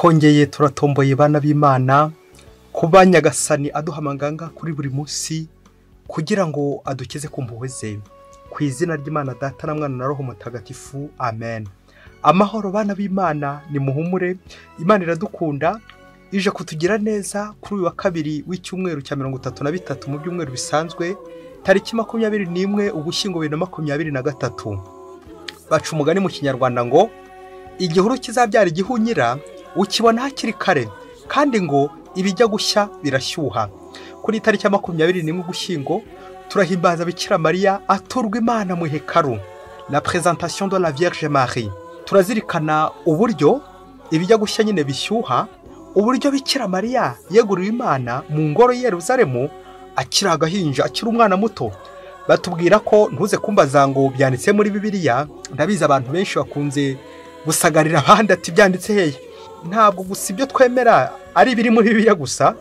Kongeye turatomboye bana b'Imana kuba Nyagasani aduhamaganga kuri buri munsi kugira ngo adukize ku mpuhwe ze. Ku izina ry'Imana Data na Mwana na Roho Mutagatifu, amen. Amahoro bana b'Imana, ni muhumure, Imana iradukunda, ije kutugira neza kuri uyu wa kabiri w'icyumweru cya 33 mu byumweru bisanzwe, tariki 21 Ugushyingo 2023. Baca umugani mu Kinyarwanda ngo igihuru kizabyara igihunyira ukibona hakiri kare, kandi ngo ibijya gushya birashyuha. Kuri tariki 21 Ugushyingo turahimbaza Bikira Mariya aturwa Imana mu hekaru, la présentation de la Vierge Marie. Turazirikana uburyo ibijya gushya nyine bishyuha, uburyo Bikira Mariya yeguriwe Imana mu ngoro ya Yerusalemu akiri agahinja, akiri umwana muto. Batubwira ko ntuze kumbaza ngo byanditse muri Bibiliya, ndabizi abantu benshi bakunze gusagarira abandi ati byanditse hehe. Ntabwo gusa ibyo twemera ari biri muri Bibiliya gusa,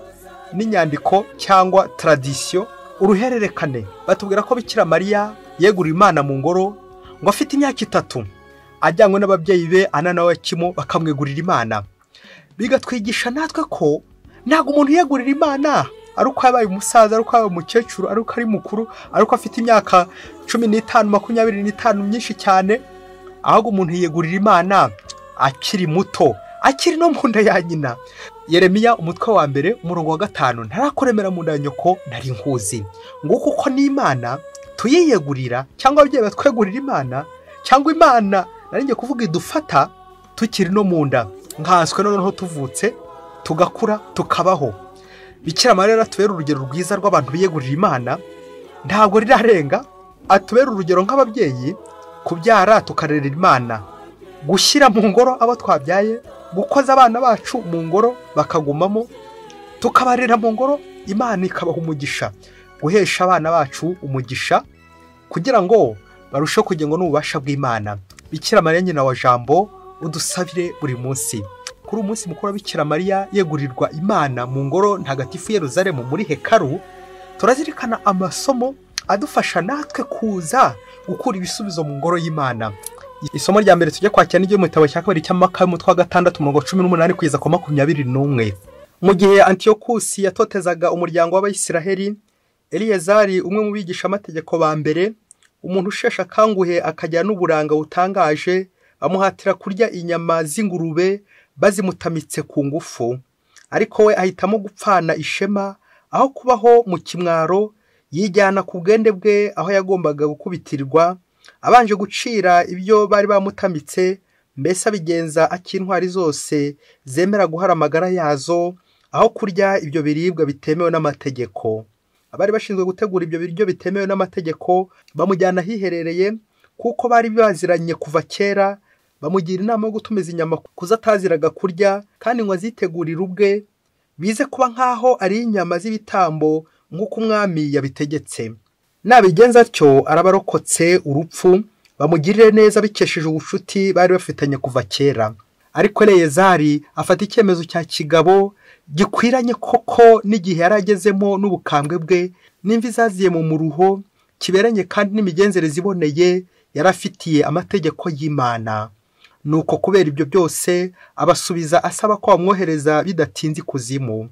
n'inyandiko cyangwa tradition, uruhererekane. Batubwira ko Bikira Mariya yeguriwe Imana mu ngoro ngo afite imyaka 3, ajyanywe n'ababyeyi be Ana na Wakimo bakamwegurira Imana. Bigatwigisha natwe ko ntabwo umuntu yegurira Imana ari uko yabaye umusaza, ari uko yabaye umukecuru, ari uko ari mukuru, ari uko afite imyaka 15, 25 myinshi cyane. Ahubwo umuntu yegurira Imana akiri muto, akiri no mu nda ya nyina. Yeremiya umutwe wa 1 umurongo wa 5, ntarakoremera mu nda ya nyoko nari nkuzi. Nguko uko n'Imana tuyiyegurira, cyangwa ababyeyi batwegurira Imana, cyangwa Imana naringiye kuvuga idufata tukiri no mu nda, nkanswe noneho tuvutse tugakura tukabaho. Bikira Mariya atubera urugero rwiza rw'abantu biyegurira Imana, ntabwo rirarenga. Atubera urugero nk'ababyeyi, kubyara tukarerera Imana, gushyira mu ngoro abo twabyaye, gukoza abana bacu mu ngoro bakagumamo, tukabarera mu ngoro, Imana ikabaha umugisha, guhesha abana bacu umugisha kugira ngo barusheho kugenwa n'ububasha bw'Imana. Bikira Mariya nyina wa Jambo, udusabire buri munsi. Kuri umunsi mukuru wa Bikira Mariya yegurirwa Imana mu ngoro ntagatifu Yerusalemu muri hekaru, turazirikana amasomo adufasha natwe kuza gukura ibisubizo mu ngoro y'Imana. Isomo rya mbere tujye kwakira n'iryo mu gitabo cya 2 cy'Amakayo umutwe wa 6 umurongo 18 kugeza ku 21. Mu gihe Antiyokusi yatotezaga umuryango w'Abayisiraheli, Eliyezari umwe mu bigisha amategeko ba mbere, umuntu ushesha akanguhe akajya n'uburanga butangaje, amuhatira kurya inyama z'ingurube bazimutamitse ku ngufu. Ariko we ahitamo gupfana ishema, aho kubaho mu kimwaro, yijyana ku bwende bwe aho yagombaga gukubitirirwa, abanje gucira ibyo bari bamutamitse, mbese abigenza akintwari zose zemera guhara amagara yazo, aho kurya ibyo biribwa bitemewe n'amategeko. Abari bashinzwe gutegura ibyo biryo bitemewe n'amategeko bamujyana hiherereye, kuko bari baziranye kuva kera. Bamugira inama yo gutumiza inyama kuzataziraga kurya, kandi ngo azitegurire ubwe, bize kuba nkaho ari inyama z'ibitambo nk'uko umwami yabitegetse. Nabigenza atyo arabarokotse urupfu, bamugirire neza bikesheje ubucuti bari bafitanye kuva kera. Ariko Eliyezari afata icyemezo cya kigabo gikwiranye koko n'igihe yaragezemo n'ubukambwe bwe, n'imvi zaziye mu muruho, kiberanye kandi n'imigenzereze iboneye yarafitiye amategeko y'Imana. Nuko kubera ibyo byose abasubiza asaba ko bamwohereza bidatinze ikuzimu.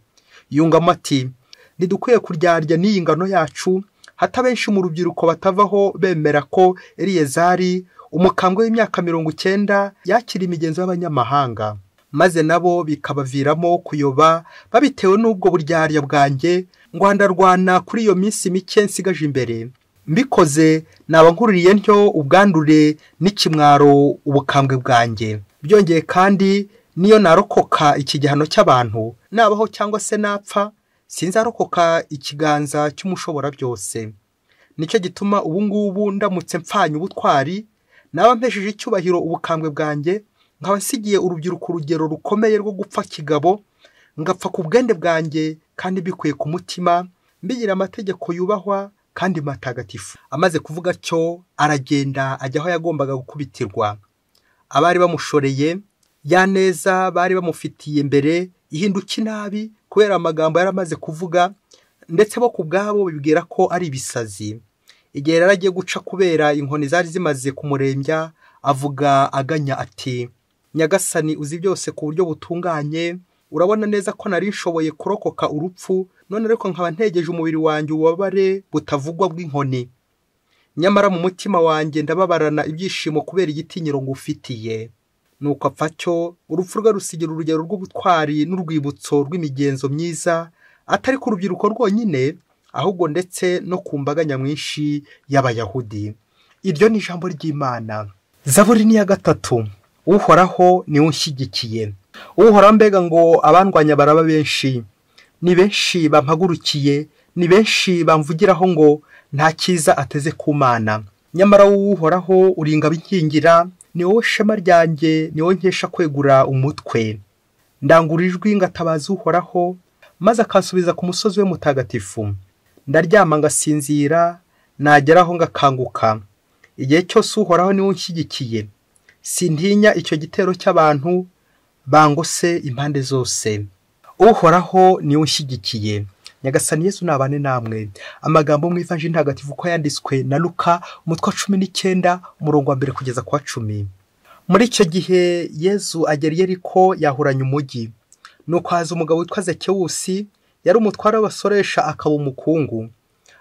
Yungamo ati, ntidukwiye kuryarya n'iyi ngano yacu, hata benshi mu rubyiruko batavaho bemera ko Eliyezari umukambwe w'imyaka 90 yakira imigenzo y'abanyamahanga, maze nabo bikabaviramo kuyoba babitewe n'ubwo buryarya bwanjye, ngo ndarwana kuri iyo minsi mike nsigaje imbere. Mbikoze naba nkururiye ntyo ubwandure n'ikimwaro ubukambwe bwanjye. Byongeye kandi niyo narokoka iki gihano cy'abantu, nabaho cyangwa se napfa, sinzarokoka ikiganza cy'umushobora byose. Nicyo gituma ubu ngubu ndamutse mpfanye ubutwari, naba mpesheje icyubahiro ubukambwe bwanjye, nkaba nsigiye urubyiruko urugero rukomeye rwo gupfa kigabo, ngapfa ku bwende bwanjye kandi bikuye ku mutima, mbigira amategeko yubahwa kandi matagatifu. Amaze kuvuga cyo aragenda ajya aho yagombaga gukubitirwa. Abari bamushoreye ya neza bari bamufitiye mbere ihinduka inabi kubera amagambo yaramaze kuvuga, ndetse bo kubwabo bibwira ko ari ibisazi. Igihe yaragiye guca kubera inkoni zari zimaze kumurembya, avuga aganya ati, Nyagasani uzi byose ku buryo butunganye, urabona neza ko nari nshoboye kurokoka urupfu, none ariko nkaba ntegeje umubiri wanjye ububabare butavugwa bw'inkoni. Nyamara mu mutima wanjye ndababarana ibyishimo kubera igitinyiro ngufitiye. Nuko apfa atyo, urupfu rwe rusigira urugero rw'ubutwari n'urwibutso rw'imigenzo myiza, atari ku rubyiruko rwonyine, ahubwo ndetse no ku mbaga nyamwinshi y'Abayahudi. Iryo ni ijambo ry'Imana. Zaburi ni iya 3. Uhoraho ni unshyigikiye. Uhoraho mbega ngo abandwanya baraba benshi. Ni benshi bampagurukiye, ni benshi bamvugiraho ngo nta cyiza ateze ku Mana. Nyamara wowe Uhoraho uri ingabo inkingira, ni wowe shema ryanjye, ni wowe nkesha kwegura umutwe. Ndangura ijwi ngatabaza Uhoraho, maze akansubiza ku musozi we mutagatifu. Ndaryama ngasinzira, nageraho ngakanguka. Igihe cyose Uhoraho ni we unshyigikiye. Sintinya icyo gitero cy'abantu bangose impande zose. Uhoraho ni we unshyigikiye. Nyagasani Yesu nabane namwe. Amagambo mu Ivanjili ntagatifu ko yanditswe na Luka, umutwe wa 19 umurongo wa 1 kugeza ku wa 10. Muri icyo gihe Yesu agera i Yeriko yahuranya umujyi. Nuko haza umugabo witwa Zakewusi, yari umutware w'abasoresha akaba umukungu.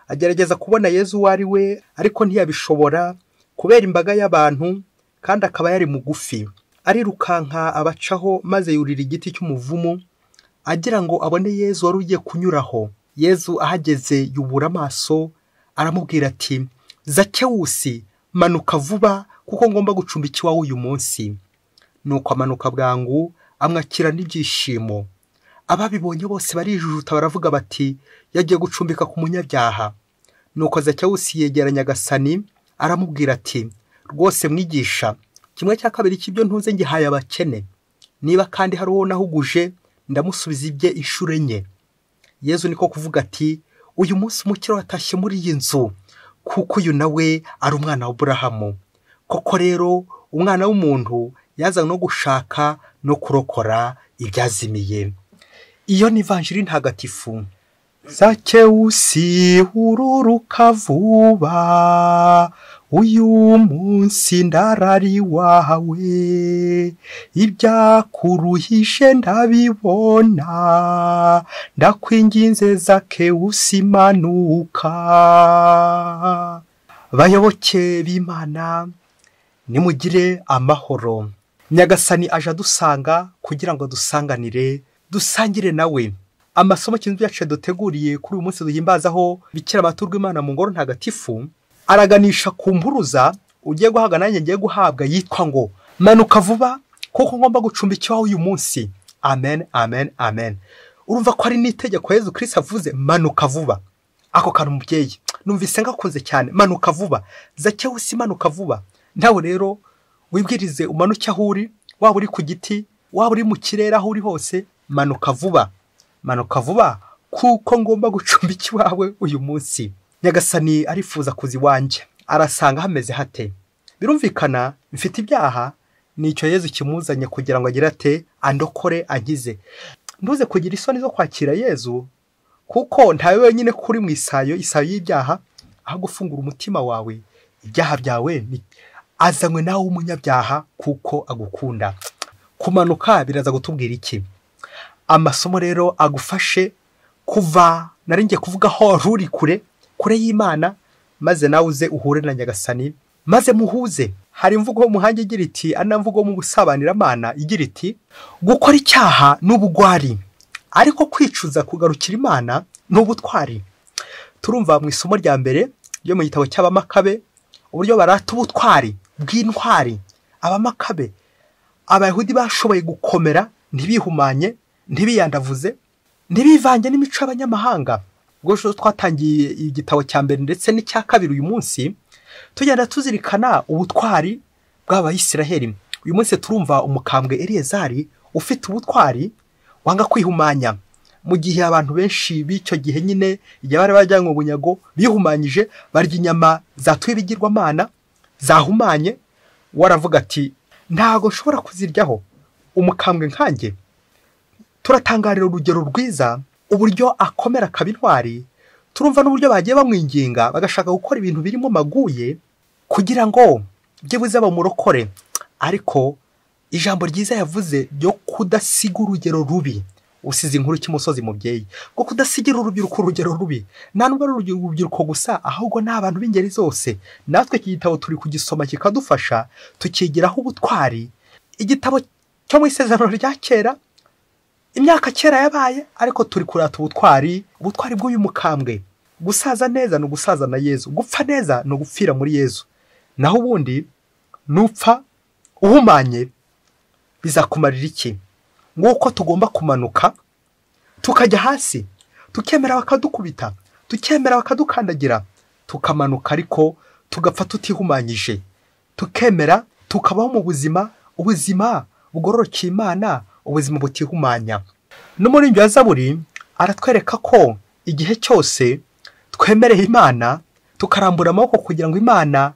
Agerageza kubona Yesu uwo ari we, ariko ntiyabishobora kubera imbaga y'abantu, kandi akaba yari mugufi. Arirukanka abacaho maze yurira igiti cy'umuvumu, agira ngo abone Yesu wari ugiye kunyuraho. Yesu ahageze yubura amaso, aramubwira ati, Zakewusi, manuka vuba kuko ngomba gucumbika iwawe uyu munsi. Nuko amanuka bwangu, amwakira n'ibyishimo. Ababibonye bose barijujuta baravuga bati, yagiye gucumbika ku munyabyaha. Nuko Zakewusi yegera Nyagasani, aramubwira ati, rwose mwigisha, 1/2 cy'ibyo ntunze ngihaye abakene. Niba kandi hari uwo nahuguje, ndamusubiza ibye inshuro enye. Yesu niko kuvuga ati, uyu munsi umukiro watashye muri iyi nzu, kuko uyu nawe ari umwana wa Aburahamu. Koko rero umwana w'umuntu yazanywe no gushaka no kurokora ibyazimiye. Iyo ni Ivanjili ntagatifu. Zakewusi ururuka vuba, uyu munsi ndarari wawe. Ibyakuruhishe ndabibona, ndakwinginze Zakewusi manuka. Bayoboke b'Imana, nimugire amahoro. Nyagasani aje adusanga kugira ngo dusanganire, dusangire nawe. Amasomo kintu yacu duteguriye kuri uyu munsi duhimbazaho Bikira Maturwa Imana mu ngoro ntagatifu, araganisha ku mpuruza ugiye guhaga nanjye ngiye guhabwa, yitwa ngo manuka vuba kuko ngomba gucumbika iwawe uyu munsi. Amen, amen, amen. Urumva ko ari n'itegeko Yesu Kristo avuze, manuka vuba. Ako kantu umubyeyi numvise ngakoze cyane, manuka vuba. Zakewusi manuka vuba. Nawe rero wibwirize umanuke aho uri, waba uri ku giti, waba uri mu kirere, aho uri hose, manuka vuba. Manuka vuba kuko ngomba gucumbika iwawe uyu munsi. Nyagasani arifuza kuza iwanjye, arasanga hameze hate. Birumvikana mfite ibyaha, nicyo Yesu kimuzanye kugira ngo agire ate, andokore ankize. Nduze kugira isoni zo kwakira Yesu, kuko ntawe wenyine kuri mu isayo y'ibyaha, aho gufungura umutima wawe ibyaha byawe. Azanywe nawe umunyabyaha kuko agukunda. Kumanuka biraza gutubwira iki? Amasomo rero agufashe kuva naringiye kuvuga ho ruri kure y'Imana, maze nawe uze uhure na Nyagasani, maze muhuze. Hari imvugo mu hange igira iti, anamvugo mu busabanira igira iti, gukora icyaha n'ubugwari, ariko kwicuza kugarukira Imana n'ubutwari. Turumva mu isomo rya mbere ryo mu gitabo cy'Abamakabe uburyo barata ubutwari bw'intwari. Abamakabe, Abayahudi bashoboye gukomera, ntibihumanye, ntibiyandavuze, ntibivange n'imico y'abanyamahanga. Ubwo twatangiye igitabo cya mbere ndetse n'icya kabiri uyu munsi, tugenda tuzirikana ubutwari bw'Abayisiraheli. Uyu munsi turumva umukambwe Eliyezari ufite ubutwari, wanga kwihumanya. Mu gihe abantu benshi b'icyo gihe nyine, igihe bari bajyanywe mu bunyago, bihumanyije, barya inyama zatuye ibigirwamana, zahumanye. Waravuga ati, ntago nshobora kuziryaho. Umukambwe nkanjye, turatangarira urugero rwiza uburyo akomera kabintwari. Turumva n'uburyo bagiye bamwinginga, bagashaka gukora ibintu birimo maguye kugira ngo byibuze bamurokore. Ariko ijambo ryiza yavuze ryo kudasiga urugero rubi. Usize inkuru cy'umusozi mubyeyi ngo kudasigira urubyiruko urugero rubi. Nta nubwo ari urubyiruko gusa, ahubwo n'abantu b'ingeri zose. Natwe iki gitabo turi kugisoma kikadufasha tukigiraho ubutwari. Igitabo cyo mu isezerano rya kera, imyaka kera yabaye, ariko turi kurata ubutwari bw'uyu mukambwe. Gusaza neza ni ugusaza na Yezu, gupfa neza ni ugupfira muri Yezu. Naho ubundi nupfa uhumanye bizakumarira iki? Nguko tugomba kumanuka tukajya hasi, tukemera bakadukubita, tukemera bakadukandagira, tukamanuka ariko tugapfa tutihumanyije, tukemera tukabaho mu ubuzima bugororokeye Imana, ubuzima butihumanya. No muri ibyo Zaburi aratwereka ko igihe cyose twemereye Imana tukarambura amaboko kugira ngo Imana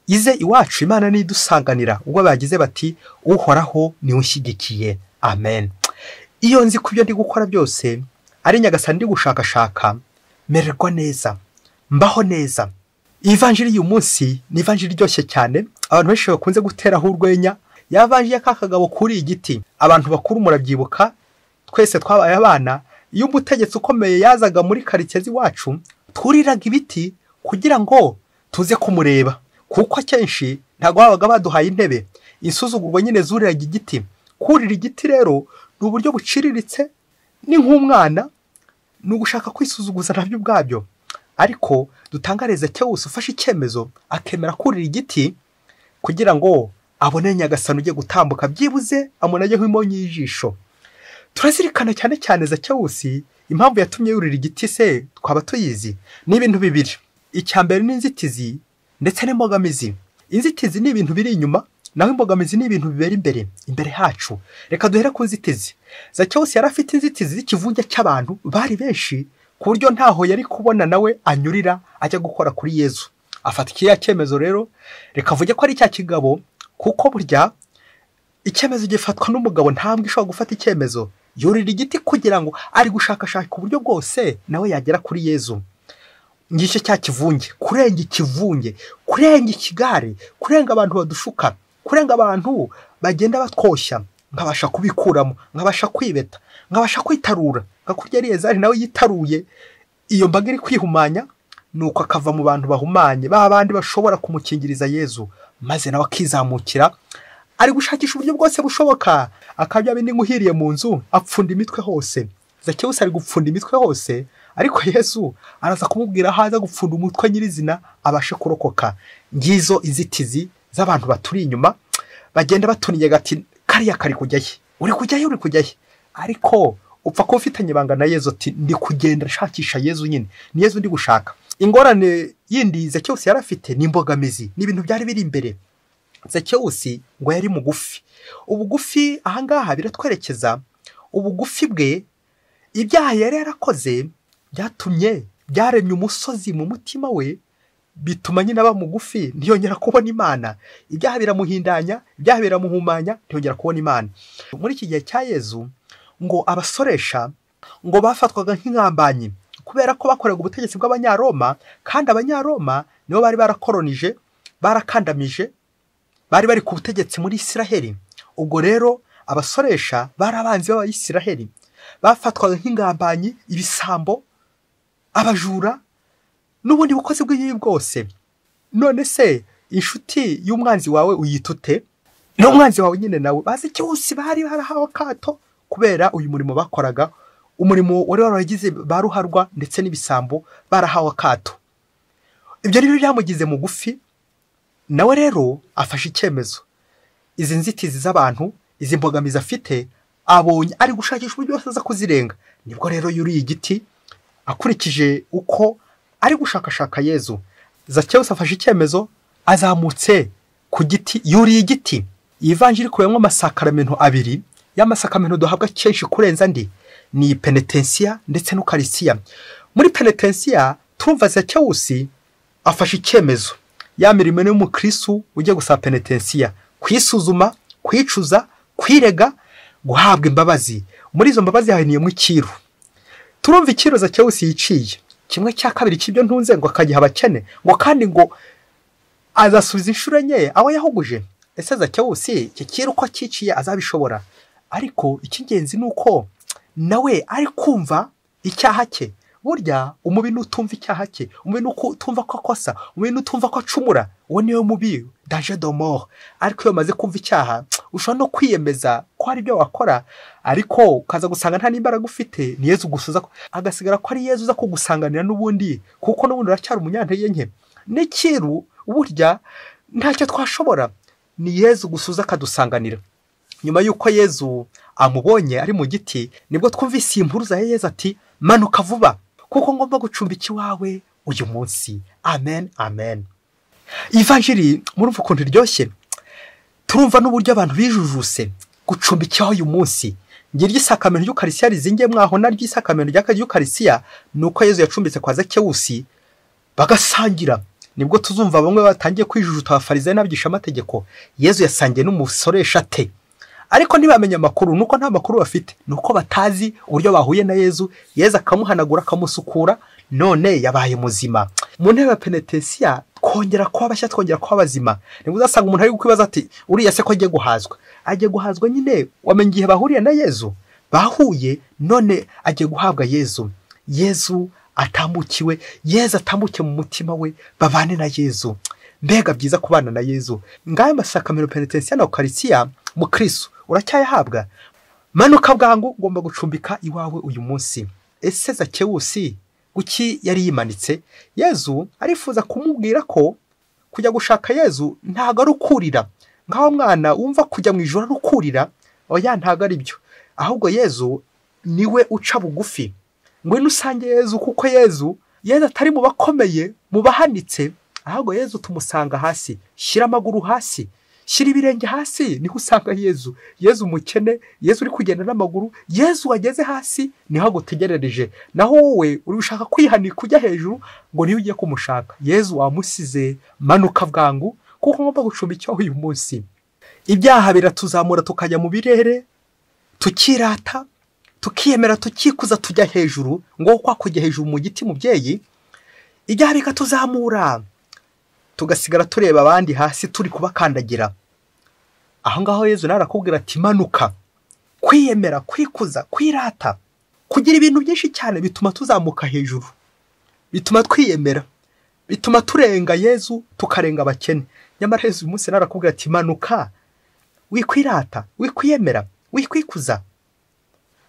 ize iwacu, Imana nidusanganira. Ubwo bagize bati uhoraho ni ushyigikiye. Amen. Iyo nzi kubyo ndi gukora byose ari Nyagasani ndi gushakashaka, mererwa neza, mbaho neza. Ivanjiri y'uyu munsi ni ivanjiri iryoshye cyane, abantu benshi bakunze guteraho urwenya. Yavanjiri y'akagabo kuri igiti. Abantu bakuru murabyibuka, twese twabaye abana, iyo umutegetsi ukomeye yazaga muri karitsiye iwacu, twuriraga ibiti kugira ngo tuze kumureba, kuko akenshi ntabwo babaga baduhaye intebe. Insuzugurwa nyine zuriraga igiti. Kurira igiti rero ni uburyo buciriritse, ni nk'umwana, ni ugushaka kwisuzuguza nabyo ubwabyo. Ariko dutangareza cyose ufashe icyemezo akemera kurira igiti kugira ngo abone Nyagasani ugiye gutambuka, byibuze amunage nk'imonyi y'ijisho. Turazirikana cyane cyane Zacyewusi, impamvu yatumye yurira igiti se twaba tuyizi. Ni ibintu bibiri. Icyambere ni inzitizi ndetse n'imbogamizi. Inzitizi ni ibintu biri inyuma, naho imbogamizi ni ibintu bibera imbere hacu. Reka duhere ku nzitizi. Zacyewusi yari afite inzitizi z'ikivunge cy'abantu bari benshi, ku buryo ntaho yari kubona nawe anyurira ajya gukora kuri Yezu. Afata kiriya cyemezo rero, reka vuge ko ari cya kigabo, kuko burya icyemezo gifatwa n'umugabo, ntambwe ishobora gufata icyemezo. Yurira igiti kugira ngo ari gushakashaka uburyo bwose nawe yagera kuri Yezu. Ngishe cya kivunge, kurenga ikivunge, kurenga ikigare, kurenga abantu badushuka, kurenga abantu bagenda batwoshya, nkabasha kubikuramo, nkabasha kwibeta, nkabasha kwitarura, ngakurya Eliyezari nawe yitaruye iyo mbaga iri kwihumanya, nuko akava mu bantu bahumanye, bandi bashobora kumukingiriza Yezu, maze nawe akizamukira, ari gushakisha uburyo bwose bushoboka. Akabya bindi nguhiriye mu nzu, apfunda imitwe hose. Zacyewusi ari gupfunda imitwe hose, ariko Yezu araza kumubwira haza gupfunda umutwe nyirizina abashe kurokoka. Ngizo inzitizi z'abantu baturi inyuma, bagenda batuniye gati kariya kari kujyahe, uri kujyahe, ariko upfa ko ufitanye ibanga na Yezu ati ndi kugenda shakisha Yezu nyine, ni Yezu ndi gushaka. Ingorane yindi Zacyewusi yari afite ni imbogamizi, ni ibintu byari biri imbere. Zacyewusi ngo yari mugufi. Ubugufi ahangaha biratwerekeza ubugufi bwe, ibyaha yari yarakoze byatumye byaremye umusozi mu mutima we, bituma nyine aba mugufi, ntiyongera kubona Imana. Ibyaha biramuhindanya, ibyaha biramuhumanya, ntiyongera kubona Imana. Muri iki gihe cya Yezu ngo abasoresha ngo bafatwaga nk'inkambanyi kubera ko bakoraga ubutegetsi bw'Abanyaroma, kandi Abanyaroma nibo bari barakoronije, barakandamije, bari bari ku butegetsi muri Isiraheli. Ubwo rero abasoresha bari abanzi b'Abayisiraheli, bafatwaga nk'ingambanyi, ibisambo, abajura n'ubundi bukozi bw'iyi bwose. None se inshuti y'umwanzi wawe uyitute? N'umwanzi wawe nyine nawe. Zacyewusi bari barahawe akato kubera uyu murimo bakoraga, umurimo wari waragize baruharwa ndetse n'ibisambo barahawe akato. Ibyo rero byamugize mugufi. Nawe rero afashe icyemezo. Izi nzitizi z'abantu, izi mbogamizi afite, abonye ari gushakisha uburyo bwose aza kuzirenga. Nibwo rero yuriye igiti akurikije uko ari gushakashaka Yezu. Zacyewusi afashe icyemezo, azamutse ku giti, yuriye igiti. Iyi vanjiri kubemwa amasakaramentu abiri, y'amasakaramentu duhabwa kenshi kurenza andi, ni penetensiya ndetse n'ukarisiya. Muri penetensiya turumva Zacyewusi afashe icyemezo, ya mirimo y'umukristo ugiye gusaba penetensiya: kwisuzuma, kwicuza, kwirega, guhabwa imbabazi. Muri izo mbabazi hahiniyemo ikiru. Turumva ikiru Zacyewusi yiciye, 1/2 cy'ibyo ntunze ngo akagiha abakene, ngo kandi ngo azasubiza inshuro enye abo yahuguje. ese Zakewusi kikiri uko kiciye azabishobora, ariko icy'ingenzi ni uko nawe ari kumva icyaha cye. Burya umubiri utumva icyaha cye, umubiri utumva ko akosa, umubiri utumva ko acumura, uwo niwe mubi danger de mort. Ariko iyo maze kumva icyaha ushobora no kwiyemeza ko hari ibyo wakora, ariko ukaza gusanga nta n'imbaraga ufite. Ni Yezu gusuza agasigara ko ari Yezu uza kugusanganira n'ubundi, kuko n'ubundi uracyari umunyantege nke n'ikiru. Burya ntacyo twashobora, ni Yezu gusuza akadusanganira. Nyuma y'uko Yezu amubonye ari mu giti, nibwo twumvise impuruza ya Yezu ati manuka vuba, kuko ngomba gucumbika iwawe uyu munsi. Amen, amen. Ivanjiri murumva ukuntu iryoshye, turumva n'uburyo abantu bijujuse gucumbika uyu munsi. Ngira igisakamento ry'Ukarisiya rizingiye mwaho na ry'isakamento ry'Ukarisiya, nuko Yezu yacumbitse kwa Zakewusi bagasangira. Nibwo tuzumva bamwe batangiye kwijujuta abafarisayo n'abigisha amategeko, Yezu yasangiye n'umusoresha te. Ariko ntibamenye amakuru, nuko nta makuru bafite, nuko batazi uburyo bahuye na Yezu. Yezu akamuhanagura akamusukura, none yabaye muzima. Mu ntebe ya penetesiya kongera kuba bashya, twongera kuba bazima. Nibwo uzasanga umuntu ari kwibaza ati uriya se ko agiye guhazwa. Agiye guhazwa nyine, wamenye igihe bahuriye na Yezu, bahuye, none agiye guhabwa Yezu. Yezu atambukiwe, Yezu atambuke mu mutima we, babane na Yezu. Mbega byiza kubana na Yezu. Ngayo masakamento penetesiya na Ukarisiya mu Kristo uracyayahabwa. Manuka bwangu, ngomba gucumbika iwawe uyu munsi. Ese Zakewusi kuki yari yimanitse? Yezu arifuza kumubwira ko kujya gushaka Yezu ntago ari ukurira, ngaho mwana wumva kujya mu ijoro ari ukurira. Oya, ntago ari byo, ahubwo Yezu niwe uca bugufi. Ngwino usange Yezu, kuko Yezu atari mu bakomeye, mu bahanitse, ahubwo Yezu tumusanga hasi. Shyira amaguru hasi, shyira ibirenge hasi, niho usanga Yezu. Yezu umukene, Yezu uri kugenda n'amaguru, Yezu wageze hasi niho agutegerereje. Naho wowe uri ushaka kwihanika ujya hejuru ngo niyo ugiye kumushaka. Yezu wamusize. Manuka bwangu, kuko ngomba gucumbika uyu munsi. Ibyaha biratuzamura tukajya mu birere, tukirata, tukiyemera, tukikuza, tujya hejuru, ngo kwa kujya hejuru mu giti mubyeyi. Ibyaha bikatuzamura tugasigara tureba abandi hasi, turi kubakandagira. Aho ngaho Yezu narakubwira ati manuka. Kwiyemera, kwikuza, kwirata, kugira ibintu byinshi cyane bituma tuzamuka hejuru, bituma twiyemera, bituma turenga Yezu, tukarenga abakene. Nyamara Yezu uyu munsi narakubwira ati manuka, wikwirata, wikwiyemera, wikwikuza.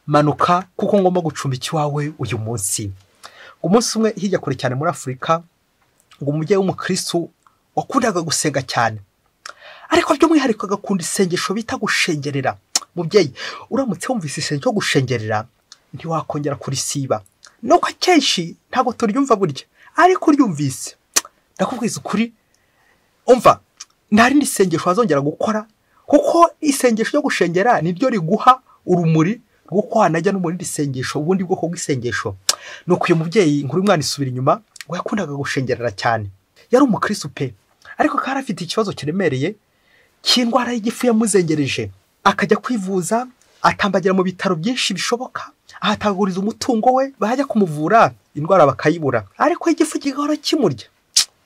Manuka, kuko ngomba gucumbika iwawe uyu munsi. Umunsi umwe hirya kure cyane muri Afurika, ngo umubyeyi w'umukristo wakundaga gusenga cyane, ariko by'umwihariko agakunda isengesho bita gushengerera. Mubyeyi, uramutse wumvise isengesho gushengerera ntiwakongera kurisiba. Nuko akenshi ntago turyumva burya, ariko uryumvise ndakubwiza ukuri, umva nta rindi sengesho wazongera gukora, kuko isengesho ryo gushengera niryo riguha urumuri rw'uko wanajya no mu rindi sengesho, ubundi bwoko bw'isengesho. Nuko uyu mubyeyi nkuru umwana isubira inyuma, ngo yakundaga gushengerera cyane. Yari umukristo pe, ariko kari afite ikibazo kiremereye cy'indwara y'igifu yamuzengereje. Akajya kwivuza, atambagira mu bitaro byinshi bishoboka, ahataguriza umutungo we, bajya kumuvura indwara bakayibura, ariko igifu kigahora kimurya.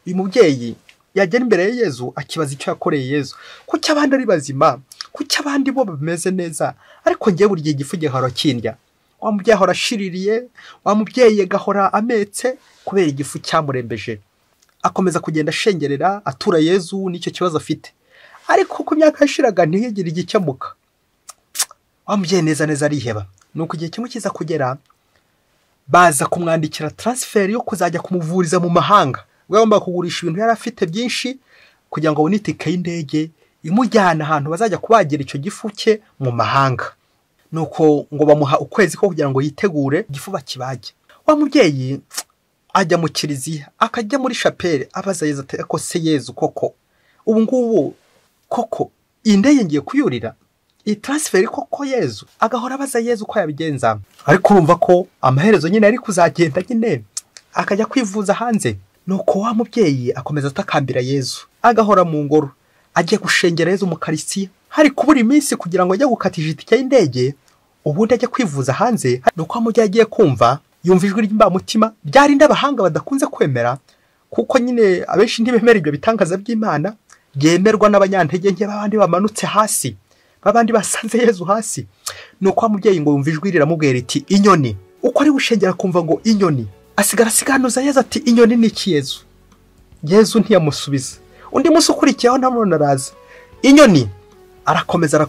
Uyu mubyeyi yagera imbere ya Yezu akibaza icyo yakoreye Yezu. Kuki abandi ari bazima, kuki abandi bo bameze neza, ariko ngiye buri gihe igifu gihora kindya? Wa mubyeyi ahora ashiririye, wa mubyeyi gahora ametse kubera igifu cyamurembeje. Akomeza kugenda ashengerera, atura Yezu n'icyo kibazo afite, ariko ku myaka yashiraga ntiyigire igikemuka. Wa mubyeyi neza ariheba. Nuko igihe kimwe kiza kugera, baza kumwandikira transfer yo kuzajya kumuvuriza mu mahanga. Ugomba kugurisha ibintu yari afite byinshi kugira ngo abone itike y'indege imujyana ahantu bazajya kubagira icyo gifu cye mu mahanga. Nuko ngo bamuha ukwezi ko kugira ngo yitegure igifu bakibage. Wa mubyeyi ajya mu kiliziya, akajya muri chapelle, abaza Yezu ati ko se Yezu koko ubu ngubu koko indege ngiye kuyurira iyi transfer koko Yezu? Agahora abaza Yezu ko yabigenza, ariko urumva ko amaherezo nyine ari kuzagenda nyine akajya kwivuza hanze. Nuko wa mubyeyi akomeza atakambira Yezu, agahora mu ngoro, agiye gushengera Yezu mu Karisiya. Hari kubura iminsi kugira ngo ajye gukatisha itike y'indege, ubundi ajye kwivuza hanze. Nuko wa mubyeyi agiye kumva, yumva ijwi ry'imbamutima ryari ndabahanga badakunze kwemera, kuko nyine abenshi ntibemera ibyo bitangaza by'Imana. yemerwa n'abanyantege nke babandi bamanutse hasi, babandi basanze Yezu hasi. Nuko wa mubyeyi ngo yumva ijwi riramubwira riti inyoni. Uko ari gushengera kumva ngo inyoni, asiganuza Yezu ati inyoni ni iki Yezu? Yezu ntiyamusubiza. Undi munsi ukurikiyeho namubona araza. Inyoni. Arakomeza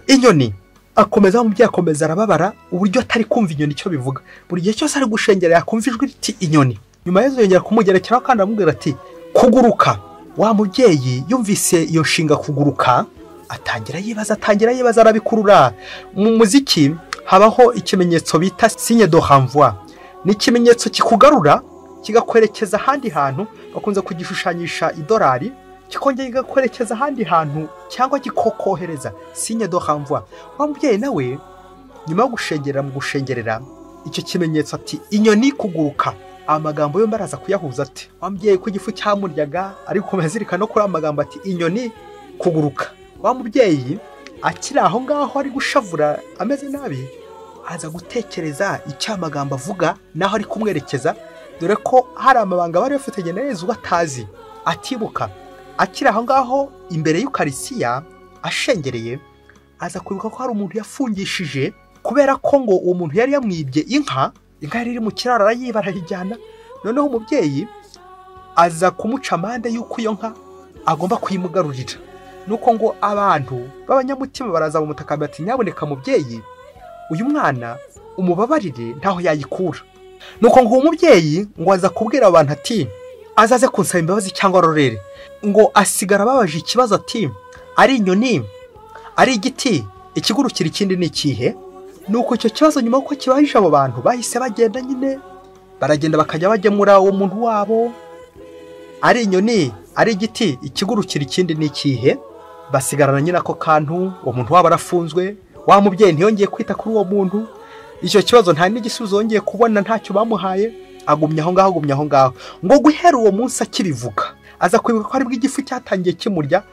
inyoni. Akomeza umubyeyi akomeza arababara uburyo atari kumva inyoni icyo bivuga. Buri gihe cyose ari gushengera yakumva ijwi riti inyoni. Nyuma Yezu yongera kumugerekeraho kandi aramubwira ati kuguruka. Wa mubyeyi yumvise iyo nshinga kuguruka, atangira yibaza arabikurura. Mu muziki habaho ikimenyetso bita signe de renvoi. Ni ikimenyetso kikugarura kigakwerekeza ahandi hantu, bakunze kugishushanyisha idolari, kikongera kigakwerekeza ahandi hantu cyangwa kikokohereza, signe de renvoi. Wa mubyeyi nawe nyuma yo gushengerera icyo kimenyetso ati inyoni kuguruka. Amagambo yo mbaraza kuyahuza ati wa mubyeyi ku gifu cyamuryaga ariko komezirika no kuri amagambo ati inyoni kuguruka. Wa mubyeyi akiri aho ngaho ari gushavura ameze nabi, aza gutekereza icyo amagambo avuga naho ari kumwerekeza, dore ko hari amabanga bari bafite na Yezu batazi atibuka. Akiri aho ngaho imbere y'Ukarisiya ashengereye, aza kwibuka ko hari umuntu yafungishije kubera ko ngo uwo muntu yari yamwibye inka yari iri mu kiraro arayiba arayijyana. Noneho umubyeyi aza kumuca amande y'uko iyo nka agomba kuyimugarurira. Nuko ngo abantu b'abanyamutima baraza mu mutaka bati nyaboneka mubyeyi, uyu mwana umubabarire ntaho yayikura. Nuko ngo umubyeyi ngo aza kubwira abantu ati azaze kunsaba imbabazi cyangwa rorere. Ngo asigara babaje ikibazo ati ari inyoni, ari igiti, ikigurukira ikindi ni ikihe? Nuko icyo kibazo nyuma uko kibahije abo bantu bahise bagenda nyine, baragenda bakajya bagemura uwo muntu wabo. Ari inyoni, ari igiti, ikigurukira ikindi ni ikihe? Basigarana nyine ako kantu, uwo muntu wabo arafunzwe. Wa mubyeyi ntiyongeye kwita kuri uwo muntu. Icyo kibazo nta n'igisubizo yongeye kubona, ntacyo bamuhaye. Agumye aho ngaho. Ngo guhera uwo munsi akibivuga, aza kwibuka ko ari bw'igifu cyatangiye kimurya.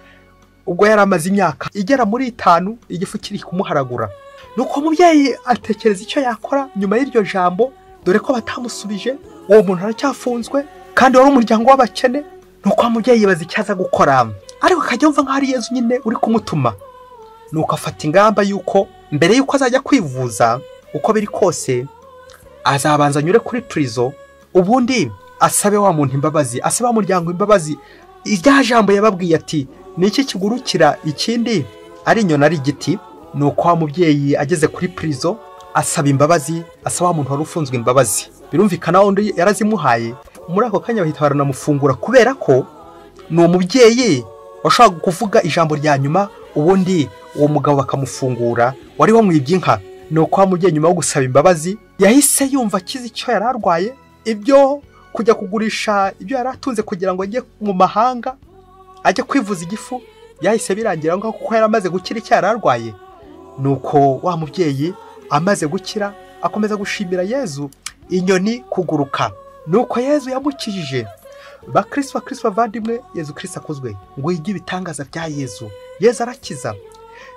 Ubwo yari amaze imyaka igera muri 5 igifu kiri kumuharagura. Nuko umubyeyi atekereza icyo yakora nyuma y'iryo jambo, dore ko batamusubije, uwo muntu aracyafunzwe kandi wari umuryango w'abakene. Nuko umubyeyi yibaza icyaza gukora, ariko akajya yumva nka hari Yezu nyine uri kumutuma. Nuko afata ingamba yuko mbere yuko azajya kwivuza uko biri kose azabanza anyure kuri prison, ubundi asabe wa muntu imbabazi, asabe wa muryango imbabazi. Irya jambo yababwiye ati niki kigurukira ikindi, ari inyoni ari igiti. Nuko wa mubyeyi ageze kuri prison asaba imbabazi, asaba wa muntu wari ufunzwe imbabazi. Birumvikana undi yarazimuhaye. Muri ako kanya bahita baranamufungura kubera ko ni umubyeyi washaka kuvuga ijambo rya nyuma, ubundi uwo mugabo bakamufungura wari wamwibye inka. Nuko wa mubyeyi nyuma yo gusaba imbabazi yahise yumva akize icyo yari arwaye, ibyo kujya kugurisha ibyo yari atunze kugira ngo ajye mu mahanga ajye kwivuza igifu yahise birangira ngo kuko yari amaze gukira icyo yari arwaye. Nuko wa mubyeyi amaze gukira akomeza gushimira Yezu, inyoni kuguruka. Nuko Yezu yamukijije. Bakristo bavandimwe, Yezu Kristo akozwe ngo yige ibitangaza bya Yezu. Yezu arakiza.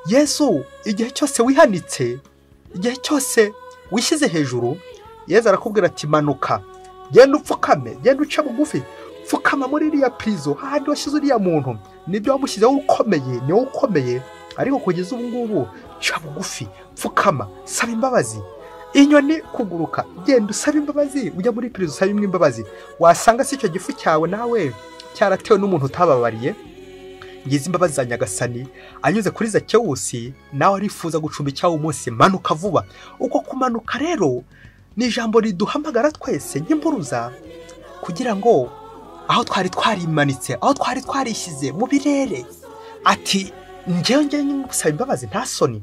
Yezu igihe cyose wihanitse, igihe cyose wishyize hejuru, Yezu arakubwira ati manuka, genda upfukame, genda uce bugufi, pfukama muri iriya prison hahandi washyize uriya muntu. Nibyo wamushyizeho ukomeye, niwo ukomeye, ariko kugeza ubu ngubu ca bugufi, pfukama, saba imbabazi. Inyoni kuguruka, genda usaba imbabazi, ujya muri prison usaba imbabazi. Wasanga si icyo gifu cyawe nawe cyaratewe n'umuntu utababariye. Ngize imbabazi za Nyagasani anyuze kuri Zakewusi, nawe arifuza gucumbikira umunsi. Manuka vuba. Uko kumanuka rero ni ijambo riduhamagara twese nk'impuruza, kugira ngo aho twari twarimanitse, aho twari twarishyize mu birere, ati njyewe gusaba imbabazi nta soni.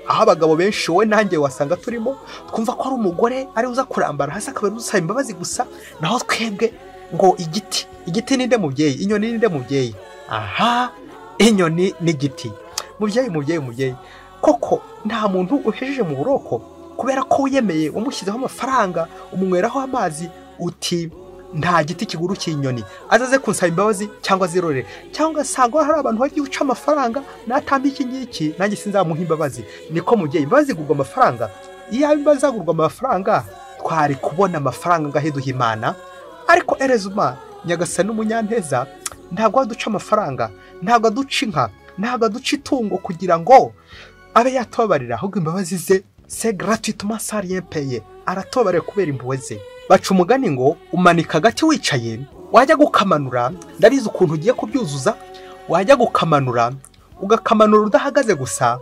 Aho abagabo benshi wowe nanjye wasanga turimo twumva ko ari umugore ari uza kurambara hasi akaba usaba imbabazi gusa, naho twebwe ngo igiti ninde mubyeyi, inyoni ninde mubyeyi? Aha, inyoni n'igiti. Mubyeyi koko nta muntu uhejeje mu buroko kubera ko wiyemeye umushyizeho amafaranga, umunyweraho amazi, uti nta giti kigurukiye inyoni azaze kunsaba imbabazi cyangwa zirorere. Cyangwa sangwa hari abantu bagiye uca amafaranga natamba iki ngiki nanjye sinzamuha imbabazi. Niko mubyeyi, imbabazi gurwa amafaranga. Iyo imbabazi zagurwa amafaranga twari kubona amafaranga ngaheduha Imana. Ariko erezuma Nyagasani n'umunyanteza ntabwo aduca amafaranga, ntabwo aduca inka, ntabwo aduca itungo kugira ngo abe yatubabarira, ahubwo imbabazi ze c'est gratuitement sans rien payer, aratubabarira kubera impuhwe ze. Baca umugani ngo umanika agati wicaye, wajya gukamanura, ndabizi ukuntu ugiye kubyuzuza, wajya gukamanura ugakamanura udahagaze gusa,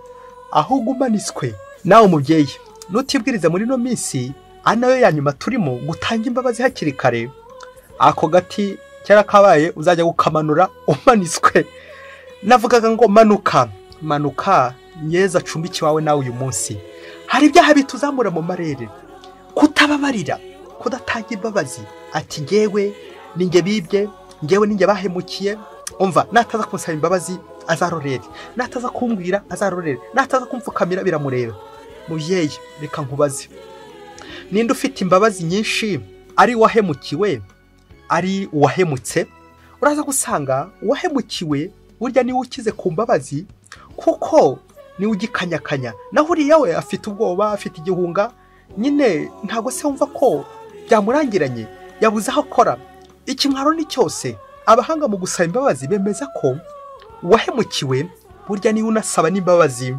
ahubwo umanitswe. Nawe umubyeyi nutibwiriza muri no minsi anayo ya nyuma turimo gutanga imbabazi hakiri kare, ako gati cyara kabaye uzajya gukamanura umanitswe. Navugaga ngo manuka neza cumbiki wawe nawe uyu munsi. Hari ibyaha bituzamura mu marere, kutababarira, kudatanga imbabazi, ati ngewe ninjye bibye, ngewe ninjye bahemukiye, umva nataza kunsaba imbabazi azarorere, nataza kumbwira azarorere, nataza kumfukamira biramureba. Mubyeyi reka nkubaze, ninde ufite imbabazi nyinshi ari wahemukiwe, ari uwahemutse? Uraza gusanga uwahemukiwe burya niwe ukize ku mbabazi, kuko niwe ugikanyakanya, naho uriya we afite ubwoba, afite igihunga, nyine ntabwo se wumva ko byamurangiranye, yabuze aho akora. Ikimwaro ni cyose, abahanga mu gusaba imbabazi bemeza ko uwahemukiwe burya niwe unasaba n'imbabazi,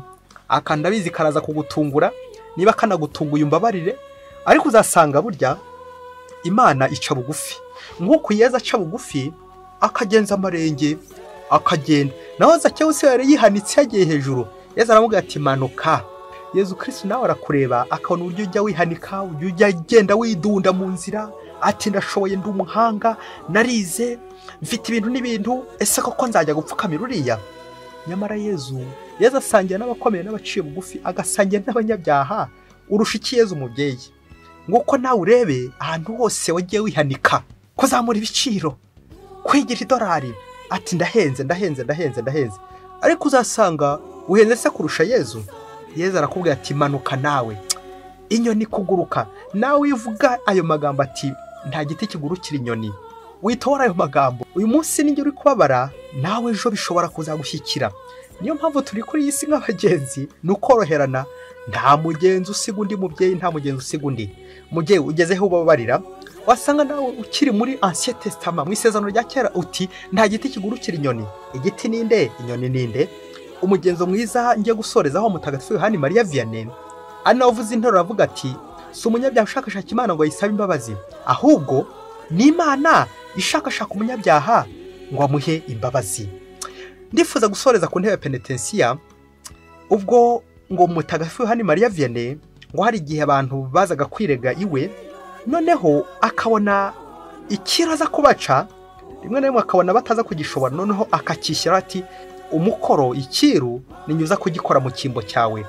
akandabizi karaza kugutungura, niba kanagutunguye umbabarire, ariko uzasanga burya Imana ica bugufi, nk'uko Yezu aca bugufi akagenza amarenge akagenda. Naho Zakewu se yari yihanitse yagiye hejuru, Yezu aramubwira ati manuka. Yezu Kristo nawe arakureba akabona uburyo ujya wihanika, ujya agenda widunda mu nzira, ati ndashoboye, ndi umuhanga, narize, mfite ibintu n'ibintu, ese koko nzajya gupfukamira uriya? Nyamara Yezu asangira n'abakomeye n'abaciye bugufi, agasangira n'abanyabyaha. Urusha iki Yezu umubyeyi? Nguko nawe urebe ahantu hose wagiye wihanika, kuzamura ibiciro, kwigira idolari, ati ndahenze, ariko uzasanga uhenze se kurusha Yezu. Yezu arakubwira ati manuka nawe, inyoni kuguruka. Nawe wivuga ayo magambo ati nta giti kigurukira inyoni, witora ayo magambo, uyu munsi ninjye uri kubabara, nawe ejo bishobora kuzagushyikira. Niyo mpamvu turi kuri iyi si nk'abagenzi, ni ukoroherana, nta mugenzi usiga undi mubyeyi, nta mugenzi usiga undi. Mubyeyi ugezeho ubabarira, wasanga nawe ukiri muri Ancien Testament, mu isezerano rya kera, uti nta giti kigurukira inyoni. Igiti ninde? Inyoni ninde? Umugenzo mwiza ngiye gusorezaho Mutagatifu Yohani Mariya Vianney anavuze interuro avuga ati si umunyabyaha ushakashaka Imana ngo ayisabe imbabazi, ahubwo ni Imana ishakashaka umunyabyaha ngo amuhe imbabazi. Ndifuza gusoreza ku ntebe penitensiya, ubwo ngo Mutagatifu Yohani Mariya Vianney ngo hari igihe abantu bazaga kwirega iwe, noneho akabona ikiraza kubaca, rimwe na rimwe akabona bataza kugishobora, noneho akakishyira ati umukoro ikiru ninyuza kugikora mu cyimbo cyawe.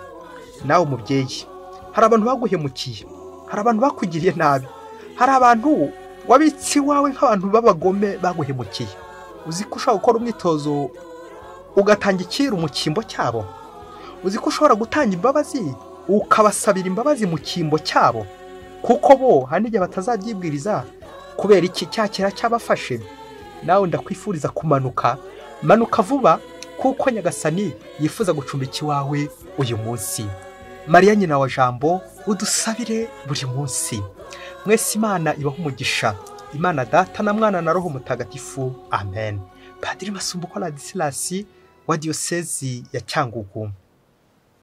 Nawe umubyeyi, hari abantu baguhemukiye, hari abantu bakugiriye nabi, hari abantu wabitse iwawe nk'abantu b'abagome baguhemukiye. Uzi ko ushobora gukora umwitozo ugatanga ikiru mu cyimbo cyabo? Uzi ko ushobora gutanga imbabazi ukabasabira imbabazi mu cyimbo cyabo? Kuko bo hari n'igihe batazabyibwiriza kubera iki cyakira cyabafashe. Nawe ndakwifuriza kumanuka, manuka vuba, kuko Nyagasani yifuza gucumbika iwawe uyu munsi. Mariya nyina wa Jambo, udusabire buri munsi. Mwese Imana ibaho umugisha, Imana Data na Mwana na Roho Mutagatifu, amen. Padiri Masumbuko Ladislas wa Diyosezi ya Cyangugu.